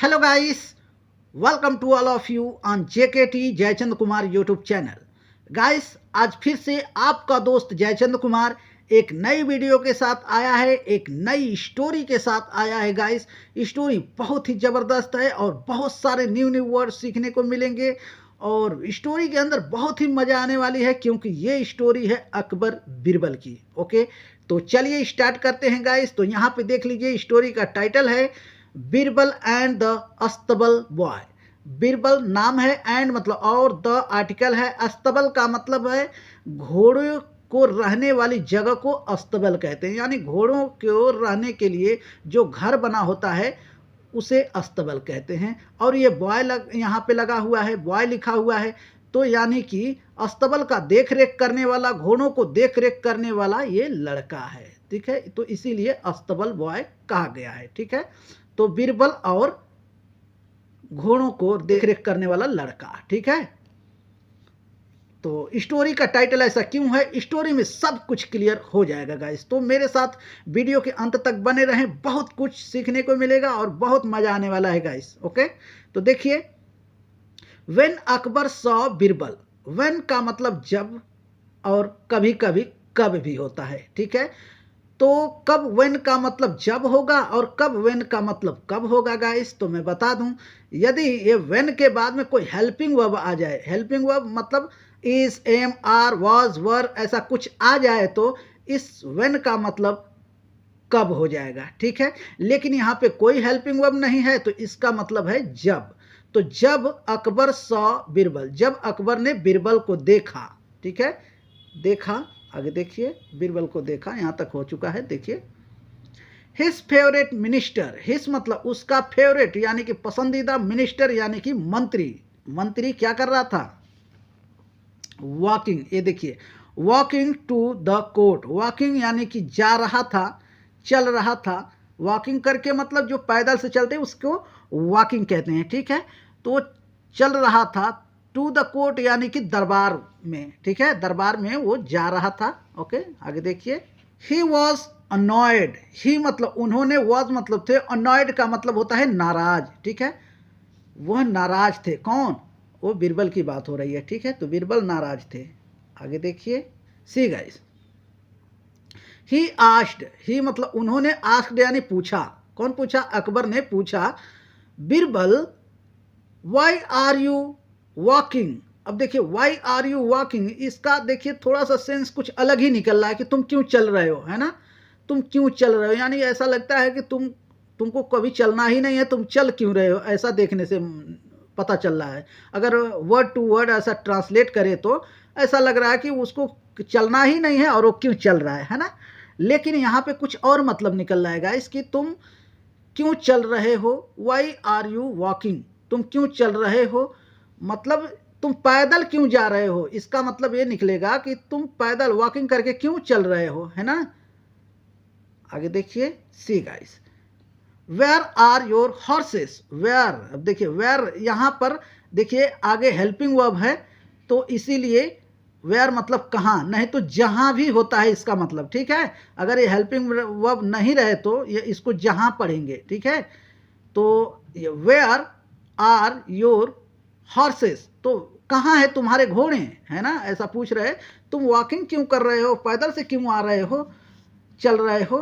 Hello guys, welcome to all of you on JKT Jaichand Kumar YouTube channel. Guys, आज फिर से आपका दोस्त जयचंद कुमार एक नई वीडियो के साथ आया है, एक नई स्टोरी के साथ आया है। गाइस, स्टोरी बहुत ही ज़बरदस्त है और बहुत सारे न्यू न्यू वर्ड सीखने को मिलेंगे और स्टोरी के अंदर बहुत ही मज़ा आने वाली है क्योंकि ये स्टोरी है अकबर बीरबल की। ओके, तो चलिए स्टार्ट करते हैं गाइस। तो यहाँ पे देख लीजिए, स्टोरी का टाइटल है बीरबल एंड द अस्तबल बॉय। बीरबल नाम है, एंड मतलब और, द आर्टिकल है, अस्तबल का मतलब है घोड़ों को रहने वाली जगह को अस्तबल कहते हैं, यानी घोड़ों को रहने के लिए जो घर बना होता है उसे अस्तबल कहते हैं। और ये बॉय यहाँ पे लगा हुआ है, बॉय लिखा हुआ है, तो यानी कि अस्तबल का देख रेख करने वाला, घोड़ों को देख रेख करने वाला ये लड़का है। ठीक है, तो इसीलिए अस्तबल बॉय कहा गया है। ठीक है, तो बीरबल और घोड़ों को देखरेख करने वाला लड़का। ठीक है, तो स्टोरी का टाइटल ऐसा क्यों है, स्टोरी में सब कुछ क्लियर हो जाएगा गाइस। तो मेरे साथ वीडियो के अंत तक बने रहें, बहुत कुछ सीखने को मिलेगा और बहुत मजा आने वाला है गाइस। ओके, तो देखिए, when Akbar saw Birbal. When का मतलब जब, और कभी कभी कब भी होता है। ठीक है, तो कब व्हेन का मतलब जब होगा और कब व्हेन का मतलब कब होगा गाइस। तो मैं बता दूं, यदि ये व्हेन के बाद में कोई हेल्पिंग वर्ब आ जाए, हेल्पिंग वर्ब मतलब इज, एम, आर, वाज, वर, ऐसा कुछ आ जाए तो इस व्हेन का मतलब कब हो जाएगा। ठीक है, लेकिन यहाँ पे कोई हेल्पिंग वर्ब नहीं है तो इसका मतलब है जब। तो जब अकबर सॉ बीरबल, जब अकबर ने बीरबल को देखा। ठीक है, देखा, आगे देखिए, बीरबल को देखा, यहाँ तक हो चुका है। देखिए, हिज फेवरेट मिनिस्टर, हिज मतलब उसका फेवरेट यानी कि पसंदीदा, मिनिस्टर यानी कि मंत्री। मंत्री क्या कर रहा था, वॉकिंग। ये देखिए, walking to the court, walking यानी कि जा रहा था, चल रहा था। वॉकिंग करके मतलब जो पैदल से चलते हैं उसको वॉकिंग कहते हैं। ठीक है, तो वो चल रहा था, टू द कोर्ट यानी कि दरबार में। ठीक है, दरबार में वो जा रहा था। ओके, आगे देखिए, ही वॉज अनॉयड, ही मतलब उन्होंने, वॉज मतलब थे, अनॉयड का मतलब होता है नाराज। ठीक है, वह नाराज थे। कौन, वो बीरबल की बात हो रही है। ठीक है, तो बीरबल नाराज थे। आगे देखिए, सी गाइस, ही आस्क्ड, ही मतलब उन्होंने, आस्क्ड यानी पूछा। कौन पूछा, अकबर ने पूछा, Birbal why are you walking. अब देखिए, वाई आर यू वॉकिंग, इसका देखिए थोड़ा सा सेंस कुछ अलग ही निकल रहा है कि तुम क्यों चल रहे हो, है ना। तुम क्यों चल रहे हो, यानी ऐसा लगता है कि तुमको कभी चलना ही नहीं है, तुम चल क्यों रहे हो, ऐसा देखने से पता चल रहा है। अगर वर्ड टू वर्ड ऐसा ट्रांसलेट करे तो ऐसा लग रहा है कि उसको चलना ही नहीं है और वो क्यों चल रहा है ना। लेकिन यहाँ पे कुछ और मतलब निकल रहा है इसकी, तुम क्यों चल रहे हो, वाई आर यू वॉकिंग, तुम क्यों चल रहे हो, मतलब तुम पैदल क्यों जा रहे हो। इसका मतलब ये निकलेगा कि तुम पैदल वॉकिंग करके क्यों चल रहे हो, है ना। आगे देखिए, see guys, where are your horses. Where, अब देखिए वेयर यहाँ पर देखिए आगे हेल्पिंग वर्ब है तो इसीलिए वेयर मतलब कहाँ, नहीं तो जहाँ भी होता है इसका मतलब। ठीक है, अगर ये हेल्पिंग वर्ब नहीं रहे तो ये इसको जहाँ पढ़ेंगे। ठीक है, तो वेयर आर योर हॉर्सेस, तो कहाँ है तुम्हारे घोड़े, है ना, ऐसा पूछ रहे। तुम वॉकिंग क्यों कर रहे हो, पैदल से क्यों आ रहे हो, चल रहे हो,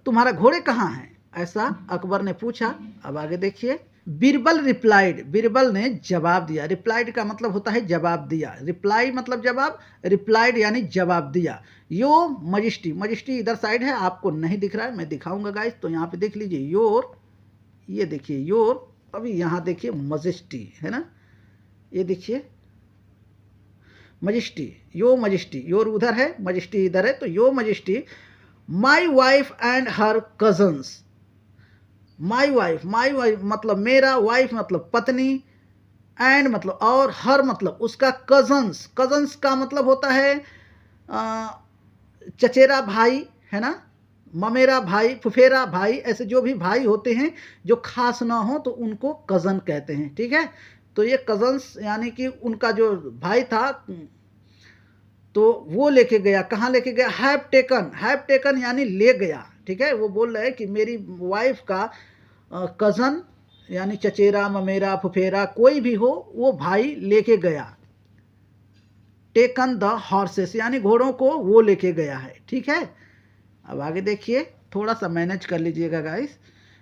तुम्हारा घोड़े कहाँ हैं, ऐसा अकबर ने पूछा। अब आगे देखिए, बीरबल रिप्लाइड, बीरबल ने जवाब दिया। रिप्लाइड का मतलब होता है जवाब दिया, रिप्लाई मतलब जवाब, रिप्लाइड यानी जवाब दिया। यो मजिस्टी, मजिस्टी इधर साइड है, आपको नहीं दिख रहा है, मैं दिखाऊंगा गाइस। तो यहाँ पे देख लीजिए, योर, ये देखिए योर, अभी यहाँ देखिए मजिस्टी, है ना, ये देखिए मजिस्टी, यो मजिस्टी, योर उधर है, मजिस्टी इधर है, तो yo majesty, my wife and her cousins. My wife, my wife मतलब मेरा, वाइफ मतलब पत्नी, एंड मतलब और, हर मतलब उसका कजन्स। कजन्स का मतलब होता है चचेरा भाई, है ना, ममेरा भाई, फुफेरा भाई, ऐसे जो भी भाई होते हैं जो खास ना हो तो उनको कज़न कहते हैं। ठीक है, तो ये कज़न्स यानी कि उनका जो भाई था तो वो लेके गया, कहाँ लेके गया, हैव टेकन, हैव टेकन यानी ले गया। ठीक है, वो बोल रहे हैं कि मेरी वाइफ का कज़न यानी चचेरा, ममेरा, फुफेरा कोई भी हो, वो भाई लेके गया। टेकन द हॉर्सेस यानी घोड़ों को वो लेके गया है। ठीक है, अब आगे देखिए, थोड़ा सा मैनेज कर लीजिएगा गाइस,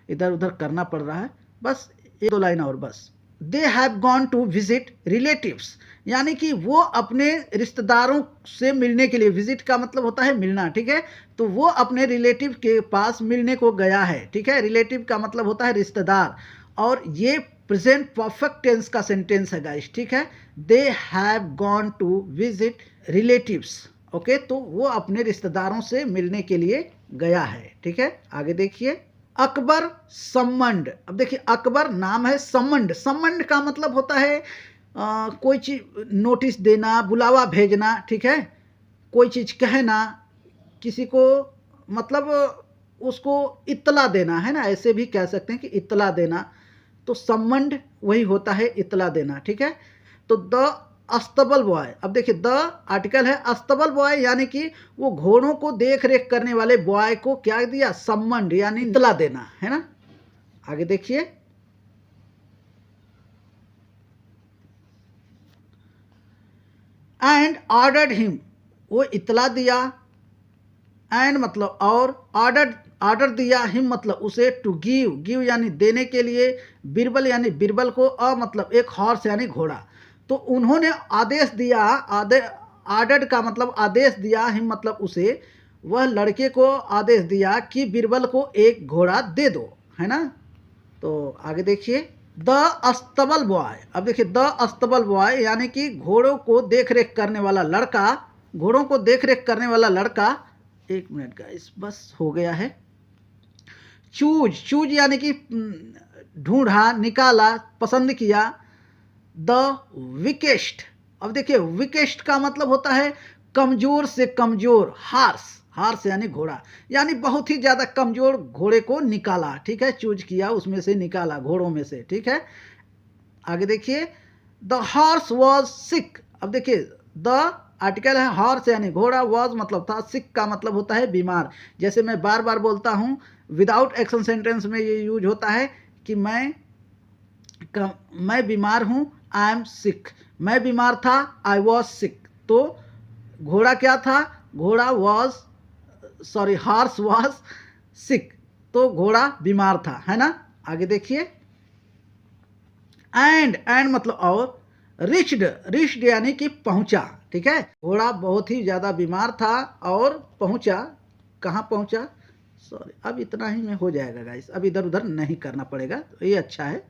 इधर उधर करना पड़ रहा है, बस एक दो लाइन और बस। They have gone to visit relatives यानी कि वो अपने रिश्तेदारों से मिलने के लिए, विजिट का मतलब होता है मिलना। ठीक है, तो वो अपने रिलेटिव के पास मिलने को गया है। ठीक है, रिलेटिव का मतलब होता है रिश्तेदार, और ये प्रेजेंट परफेक्ट टेंस का सेंटेंस है गाइस। ठीक है, they have gone to visit relatives. Okay, तो वो अपने रिश्तेदारों से मिलने के लिए गया है। ठीक है, आगे देखिए, अकबर सम्मंड। अब देखिए, अकबर नाम है, सम्मंड, सम्मंड का मतलब होता है कोई चीज नोटिस देना, बुलावा भेजना। ठीक है, कोई चीज कहना, किसी को मतलब उसको इत्तला देना है ना, ऐसे भी कह सकते हैं कि इत्तला देना, तो सम्मंड वही होता है इत्तला देना। ठीक है, तो द अस्तबल बॉय, अब देखिए द आर्टिकल है, अस्तबल बॉय यानी कि वो घोड़ों को देख रेख करने वाले बॉय को क्या दिया, सम्मंड यानी इत्तला देना है ना। आगे देखिए, एंड ऑर्डर्ड हिम, वो इत्तला दिया, एंड मतलब और, ऑर्डर दिया, हिम मतलब उसे, टू गिव, गिव यानी देने के लिए, बिरबल यानी बिरबल को, मतलब एक हॉर्स यानी घोड़ा। तो उन्होंने आदेश दिया, ऑर्डर का मतलब आदेश दिया, हिम मतलब उसे, वह लड़के को आदेश दिया कि बिरबल को एक घोड़ा दे दो, है ना। तो आगे देखिए, द अस्तबल बॉय, अब देखिए द अस्तबल बॉय यानी कि घोड़ों को देख रेख करने वाला लड़का, घोड़ों को देख रेख करने वाला लड़का। एक मिनट गाइस, बस हो गया है। चूज, चूज यानी कि ढूंढा, निकाला, पसंद किया। द वीकेस्ट, अब देखिए वीकेस्ट का मतलब होता है कमजोर से कमजोर, हार्स, हार्स यानी घोड़ा, यानी बहुत ही ज्यादा कमजोर घोड़े को निकाला। ठीक है, चूज किया, उसमें से निकाला, घोड़ों में से। ठीक है, आगे देखिए, द हॉर्स वॉज सिक, अब देखिए द आर्टिकल है, हॉर्स यानी घोड़ा, वॉज मतलब था, सिक का मतलब होता है बीमार। जैसे मैं बार बार बोलता हूँ, विदाउट एक्शन सेंटेंस में ये यूज होता है कि मैं बीमार हूँ, आई एम सिक, मैं बीमार था, आई वॉज सिक। तो घोड़ा क्या था, घोड़ा was, sorry horse was sick, तो घोड़ा बीमार था, है ना। आगे देखिए, एंड मतलब और, रिच्ड, रिच्ड यानी कि पहुंचा। ठीक है, घोड़ा बहुत ही ज्यादा बीमार था और पहुंचा, कहाँ पहुंचा, सॉरी अब इतना ही में हो जाएगा गाइस, अब इधर उधर नहीं करना पड़ेगा, तो ये अच्छा है।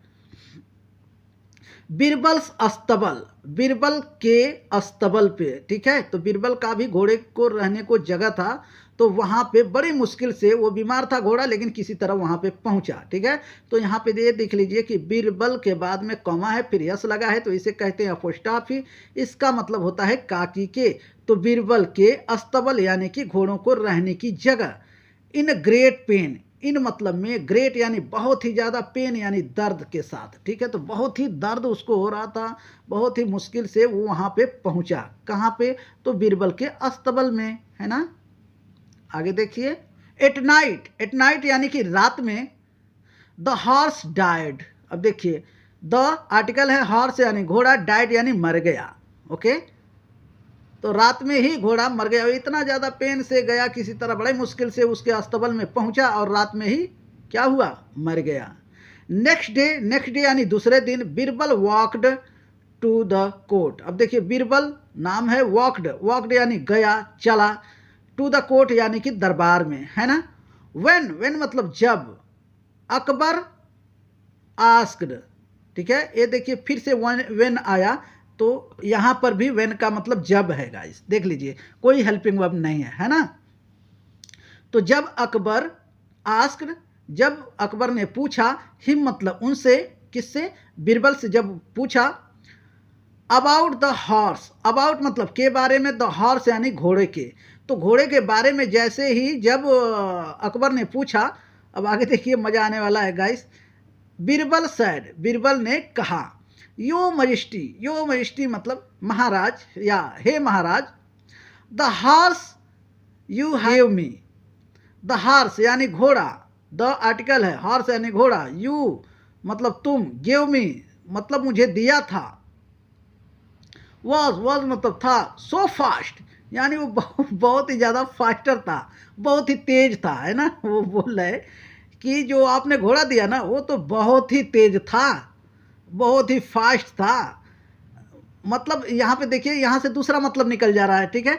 बिरबल्स अस्तबल, बिरबल के अस्तबल पे। ठीक है, तो बिरबल का भी घोड़े को रहने को जगह था, तो वहाँ पे बड़ी मुश्किल से, वो बीमार था घोड़ा लेकिन किसी तरह वहाँ पे पहुँचा। ठीक है, तो यहाँ पे ये देख लीजिए कि बिरबल के बाद में कॉमा है, फिर यस लगा है, तो इसे कहते हैं अपोस्ट्रोफी, इसका मतलब होता है काकी के। तो बिरबल के अस्तबल यानी कि घोड़ों को रहने की जगह। इन ग्रेट पेन, इन मतलब में ग्रेट यानी बहुत ही ज़्यादा, पेन यानी दर्द के साथ। ठीक है, तो बहुत ही दर्द उसको हो रहा था, बहुत ही मुश्किल से वो वहाँ पे पहुँचा, कहाँ पे, तो बिरबल के अस्तबल में, है ना। आगे देखिए, एट नाइट, एट नाइट यानी कि रात में, द हॉर्स डाइड, अब देखिए द आर्टिकल है, हॉर्स यानी घोड़ा, डाइड यानी मर गया। ओके, तो रात में ही घोड़ा मर गया, इतना ज़्यादा पेन से गया, किसी तरह बड़े मुश्किल से उसके अस्तबल में पहुंचा और रात में ही क्या हुआ, मर गया। नेक्स्ट डे, नेक्स्ट डे यानी दूसरे दिन, Birbal walked to the court, अब देखिए बिरबल नाम है, वॉकड, वॉकड यानी गया, चला, टू द कोर्ट यानी कि दरबार में, है ना। व्हेन, व्हेन मतलब जब, अकबर आस्क्ड, ठीक है, ये देखिए फिर से व्हेन आया, तो यहां पर भी व्हेन का मतलब जब है गाइस, देख लीजिए कोई हेल्पिंग वर्ब नहीं है, है ना। तो जब अकबर आस्क्ड, जब अकबर ने पूछा, हिम मतलब उनसे, किससे, बिरबल से जब पूछा, अबाउट द हॉर्स, अबाउट मतलब के बारे में, द हॉर्स यानी घोड़े के, तो घोड़े के बारे में जैसे ही जब अकबर ने पूछा, अब आगे देखिए मजा आने वाला है गाइस, बिरबल सैड, बिरबल ने कहा, यो मजिस्ट्री, यो मजिस्ट्री मतलब महाराज या हे महाराज, the horse you have me, the horse यानी घोड़ा, द आर्टिकल है, हॉर्स यानी घोड़ा, यू मतलब तुम, गिव मी मतलब मुझे दिया था, वॉज मतलब था, सो फास्ट यानी वो बहुत ही ज़्यादा फास्टर था, बहुत ही तेज था, है ना। वो बोल रहे कि जो आपने घोड़ा दिया ना वो तो बहुत ही तेज था, बहुत ही फास्ट था। मतलब यहाँ पे देखिए, यहाँ से दूसरा मतलब निकल जा रहा है, ठीक है।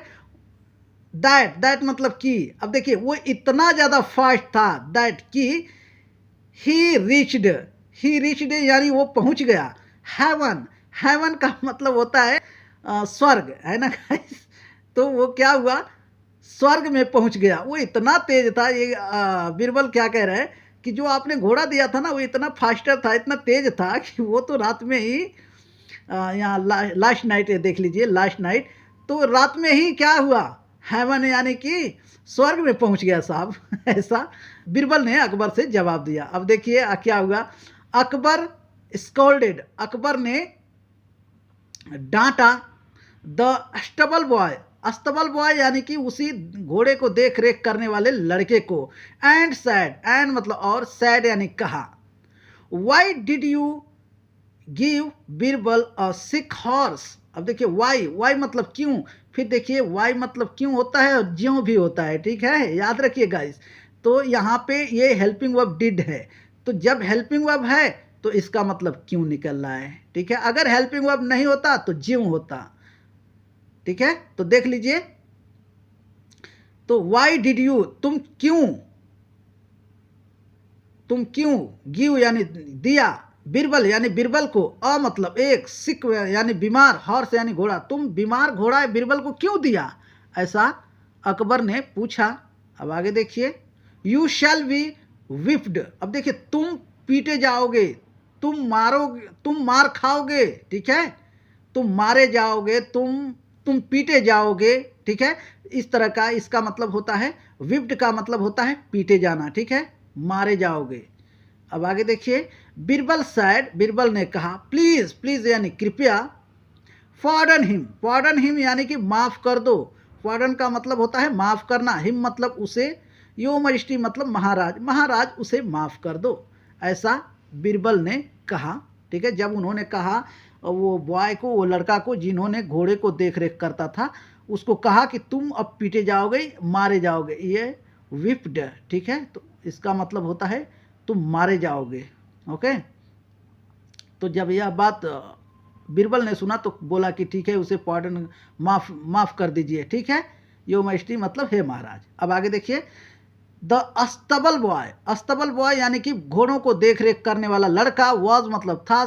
दैट मतलब कि, अब देखिए वो इतना ज़्यादा फास्ट था दैट कि ही रीच्ड यानी वो पहुंच गया। हेवन, हेवन का मतलब होता है स्वर्ग, है ना गाइस। तो वो क्या हुआ, स्वर्ग में पहुंच गया। वो इतना तेज था। ये बीरबल क्या कह रहे हैं कि जो आपने घोड़ा दिया था ना वो इतना फास्टर था, इतना तेज था कि वो तो रात में ही यहाँ लास्ट नाइट देख लीजिए, लास्ट नाइट तो रात में ही क्या हुआ, हेवन यानी कि स्वर्ग में पहुंच गया साहब। ऐसा बीरबल ने अकबर से जवाब दिया। अब देखिए क्या हुआ, अकबर स्कोल्डेड, अकबर ने डांटा द अस्तबल बॉय यानी कि उसी घोड़े को देख रेख करने वाले लड़के को। एंड सैड, एंड मतलब और, सैड यानी कहा, why did you give Birbal a sick horse. अब देखिए वाई मतलब क्यों, फिर देखिए वाई मतलब क्यों होता है और ज्यों भी होता है, ठीक है, याद रखिए गाइस। तो यहाँ पे ये हेल्पिंग वर्ब डिड है, तो जब हेल्पिंग वर्ब है तो इसका मतलब क्यों निकल रहा है, ठीक है। अगर हेल्पिंग वर्ब नहीं होता तो ज्यों होता, ठीक है। तो देख लीजिए, तो वाई डिड यू तुम क्यों गिव यानी दिया, बीरबल यानी बीरबल को, मतलब एक, सिक यानी बीमार, हॉर्स यानी घोड़ा, तुम बीमार घोड़ा बीरबल को क्यों दिया, ऐसा अकबर ने पूछा। अब आगे देखिए, यू शैल बी विफ्ड। अब देखिए तुम पीटे जाओगे, तुम मारोगे, तुम मार खाओगे, ठीक है, तुम मारे जाओगे, तुम पीटे जाओगे, ठीक है। इस तरह का इसका मतलब होता है, विफ्ड का मतलब होता है पीटे जाना, ठीक है, मारे जाओगे। अब आगे देखिए, बीरबल सैड, बीरबल ने कहा, प्लीज प्लीज यानी कृपया, पॉर्डन हिम यानी कि माफ कर दो, पॉर्डन का मतलब होता है माफ करना, हिम मतलब उसे, यो मजिस्ट्री मतलब महाराज, महाराज उसे माफ कर दो, ऐसा बीरबल ने कहा, ठीक है। जब उन्होंने कहा वो बॉय को, वो लड़का को जिन्होंने घोड़े को देख रेख करता था, उसको कहा कि तुम अब पीटे जाओगे, मारे जाओगे, ये विप्ड, ठीक है। तो इसका मतलब होता है तुम मारे जाओगे, ओके। तो जब यह बात बीरबल ने सुना तो बोला कि ठीक है, उसे पॉर्डन, माफ कर दीजिए, ठीक है, यो मैजेस्टी मतलब हे महाराज। अब आगे देखिए, द अस्तबल बॉय यानी कि घोड़ों को देख रेख करने वाला लड़का, वॉज मतलब था,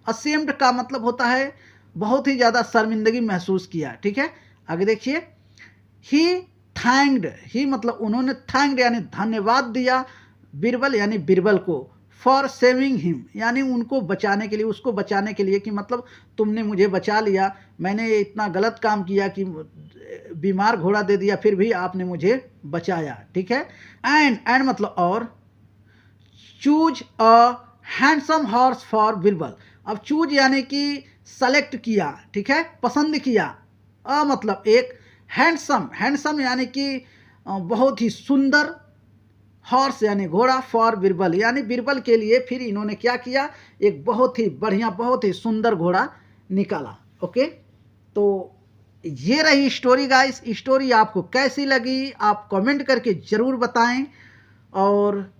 असेम्ड का मतलब होता है बहुत ही ज़्यादा शर्मिंदगी महसूस किया, ठीक है। आगे देखिए, ही मतलब उन्होंने थैंक्ड यानी धन्यवाद दिया बीरबल यानी बीरबल को, फॉर सेविंग हिम यानी उनको बचाने के लिए, उसको बचाने के लिए, कि मतलब तुमने मुझे बचा लिया, मैंने इतना गलत काम किया कि बीमार घोड़ा दे दिया, फिर भी आपने मुझे बचाया, ठीक है। एंड मतलब और, choose a handsome horse for Birbal. अब चूज यानी कि सेलेक्ट किया, ठीक है, पसंद किया, मतलब एक, हैंडसम यानी कि बहुत ही सुंदर, हॉर्स यानी घोड़ा, फॉर बीरबल यानी बीरबल के लिए फिर इन्होंने क्या किया, एक बहुत ही बढ़िया, बहुत ही सुंदर घोड़ा निकाला, ओके। तो ये रही स्टोरी गाइस। स्टोरी आपको कैसी लगी आप कमेंट करके ज़रूर बताएं, और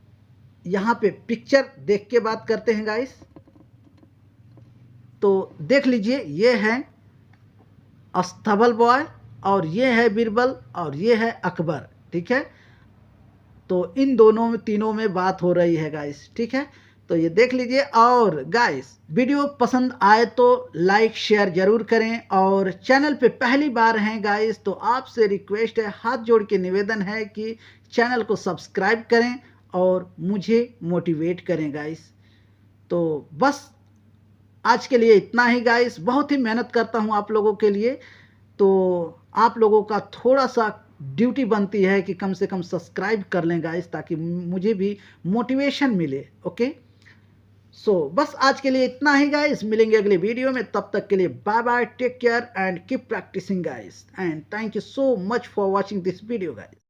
यहाँ पे पिक्चर देख के बात करते हैं गाइस। तो देख लीजिए, ये है अस्तबल बॉय, और ये है बीरबल, और ये है अकबर, ठीक है। तो इन दोनों में, तीनों में बात हो रही है गाइस, ठीक है। तो ये देख लीजिए, और गाइस वीडियो पसंद आए तो लाइक शेयर जरूर करें, और चैनल पे पहली बार हैं गाइस तो आपसे रिक्वेस्ट है, हाथ जोड़ के निवेदन है कि चैनल को सब्सक्राइब करें और मुझे मोटिवेट करें गाइस। तो बस आज के लिए इतना ही गाइस, बहुत ही मेहनत करता हूँ आप लोगों के लिए, तो आप लोगों का थोड़ा सा ड्यूटी बनती है कि कम से कम सब्सक्राइब कर लें गाइस, ताकि मुझे भी मोटिवेशन मिले, ओके। सो बस आज के लिए इतना ही गाइस, मिलेंगे अगले वीडियो में, तब तक के लिए bye bye, take care and keep practising guys, and thank you so much for watching this video guys.